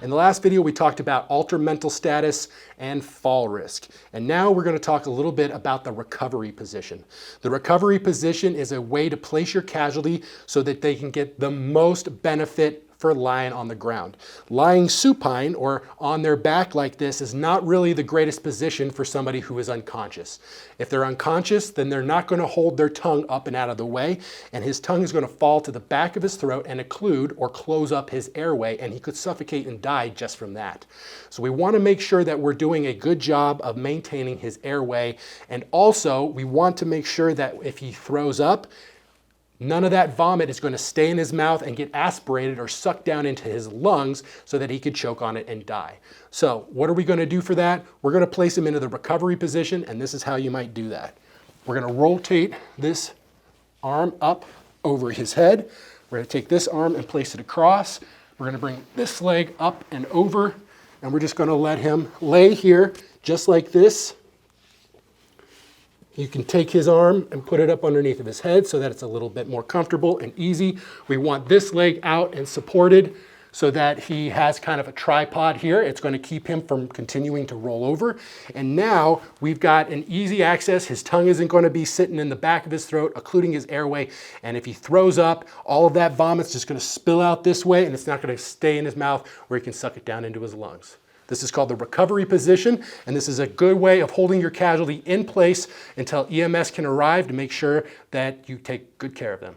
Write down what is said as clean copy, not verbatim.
In the last video, we talked about altered mental status and fall risk. And now we're going to talk a little bit about the recovery position. The recovery position is a way to place your casualty so that they can get the most benefit for lying on the ground. Lying supine or on their back like this is not really the greatest position for somebody who is unconscious. If they're unconscious, then they're not going to hold their tongue up and out of the way, and his tongue is going to fall to the back of his throat and occlude or close up his airway, and he could suffocate and die just from that. So we want to make sure that we're doing a good job of maintaining his airway, and also we want to make sure that if he throws up, none of that vomit is going to stay in his mouth and get aspirated or sucked down into his lungs so that he could choke on it and die. So what are we going to do for that? We're going to place him into the recovery position, and this is how you might do that. We're going to rotate this arm up over his head. We're going to take this arm and place it across. We're going to bring this leg up and over, and we're just going to let him lay here just like this. You can take his arm and put it up underneath of his head so that it's a little bit more comfortable and easy. We want this leg out and supported so that he has kind of a tripod here. It's going to keep him from continuing to roll over. And now we've got an easy access. His tongue isn't going to be sitting in the back of his throat, occluding his airway. And if he throws up, all of that vomit's just going to spill out this way, and it's not going to stay in his mouth where he can suck it down into his lungs. This is called the recovery position, and this is a good way of holding your casualty in place until EMS can arrive to make sure that you take good care of them.